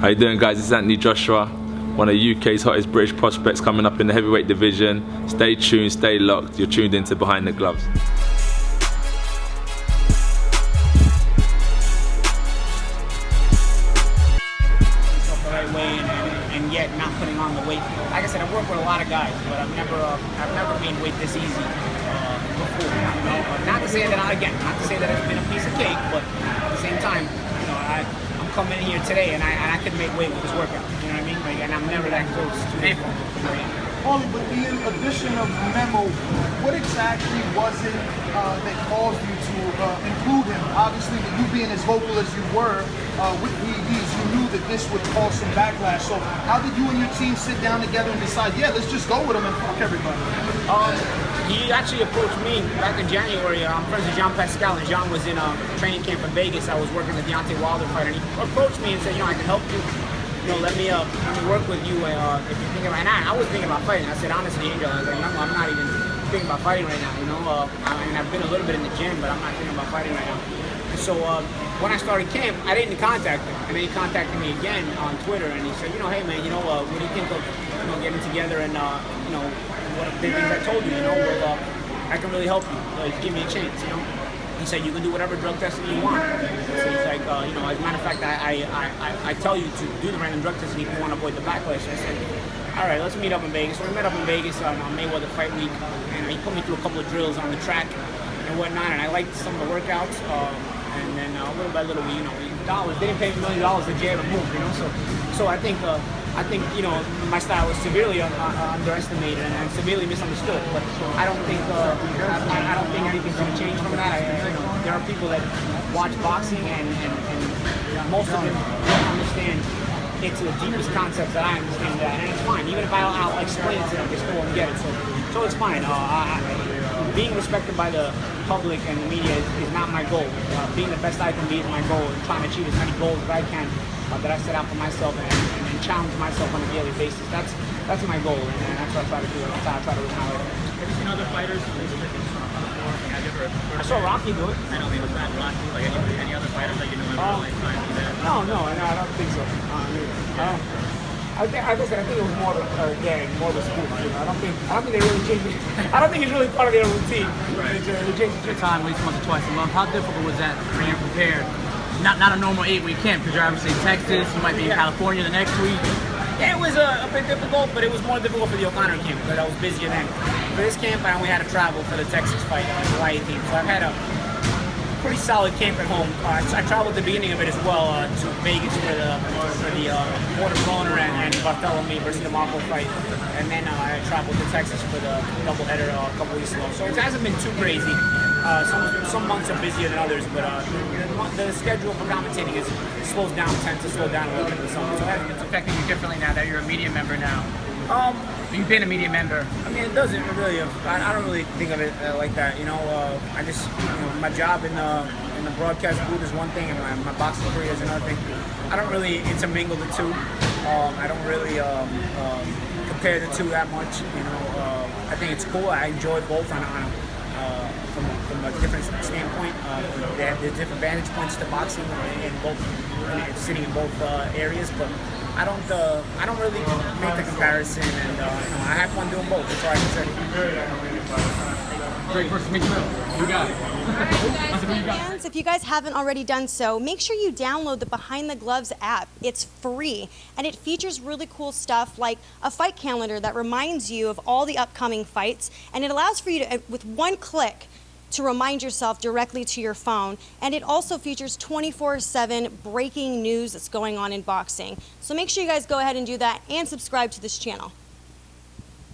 How you doing, guys? This is Anthony Joshua, one of UK's hottest British prospects coming up in the heavyweight division. Stay tuned, stay locked. You're tuned into Behind the Gloves. And yet not putting on the weight. Like I said, I've worked with a lot of guys, but I've never made weight this easy before. You know? Not to say that not to say that it's been a piece of cake, but at the same time, you know, I'm coming in here today and I could make weight with this workout. You know what I mean? Like, and I'm never that close to it. Paulie, with the addition of Memo, what exactly was it that caused you to include him? Obviously, with you being as vocal as you were with PEDs, you knew that this would cause some backlash. So how did you and your team sit down together and decide, yeah, let's just go with him and fuck everybody? He actually approached me back in January. I'm friends with Jean Pascal, and Jean was in training camp in Vegas. I was working the Deontay Wilder fight, and he approached me and said, you know, I can help you. You know, let me work with you if you're thinking about it. And I was thinking about fighting. I said, honestly, Angel, I was like, I'm not even thinking about fighting right now, you know. I mean, I've been a little bit in the gym, but I'm not thinking about fighting right now. And so when I started camp, I didn't contact him. And then he contacted me again on Twitter, and he said, you know, hey, man, you know, what do you think of, you know, getting together and, you know, what are the things I told you, you know, well, I can really help you. Give me a chance, you know. He said, you can do whatever drug testing you want. So he's like, you know, as a matter of fact, I tell you to do the random drug testing if you want to avoid the backlash. I said, all right, let's meet up in Vegas. So we met up in Vegas on Mayweather Fight Week, and he put me through a couple of drills on the track and whatnot, and I liked some of the workouts. And then little by little, you know, dollars. They didn't pay me $1 million to jab and move, you know. So I think you know, my style was severely underestimated and severely misunderstood. But I don't think anything's going to change from that. You know, there are people that watch boxing and most of them don't understand it to the deepest concepts that I understand that, and it's fine. Even if I'll explain it to them, they still won't get it. So it's fine. Being respected by the public and the media is not my goal. Being the best I can be is my goal, and trying to achieve as many goals as I can that I set out for myself and challenge myself on a daily basis. That's my goal, and that's what I try to do. That's how I try to live my life. Have you seen other fighters? I saw Rocky do it. I don't think it was that Rocky. Like any other fighters that you know in real life trying to do that? No, I don't think so. I think it was more of a spoof. You know? I don't think they really changed it. I don't think it's really part of their routine. Right. They changed Your time, at least once or twice a month. How difficult was that for you to prepare? Not a normal 8-week camp, because you're obviously in Texas. You might be in California the next week. Yeah, it was a bit difficult, but it was more difficult for the O'Connor camp because I was busier then. For this camp, I only had to travel for the Texas fight on July 18th, so I've had a pretty solid camp at home. I traveled at the beginning of it as well to Vegas for the Porter Broner and Bartholomew versus DeMarco fight, and then I traveled to Texas for the doubleheader a couple weeks ago. So it hasn't been too crazy. Some months are busier than others, but the schedule for commentating tends to slow down a little bit in the summer. So It's affecting you differently now that you're a media member now. You've been a media member. I mean, it doesn't really. I don't really think of it like that. You know, I just, you know, my job in the broadcast booth is one thing, and my boxing career is another thing. I don't really intermingle the two. I don't really compare the two that much. You know, I think it's cool. I enjoy both from a different standpoint. There's different vantage points to boxing in both, sitting in both areas, but I don't really make the comparison, and you know, I have fun doing both. That's all I can say. Great first to meet you. You got it. Fans, if you guys haven't already done so, make sure you download the Behind the Gloves app. It's free, and it features really cool stuff like a fight calendar that reminds you of all the upcoming fights, and it allows for you to, with one click, to remind yourself directly to your phone. And it also features 24/7 breaking news that's going on in boxing. So make sure you guys go ahead and do that and subscribe to this channel.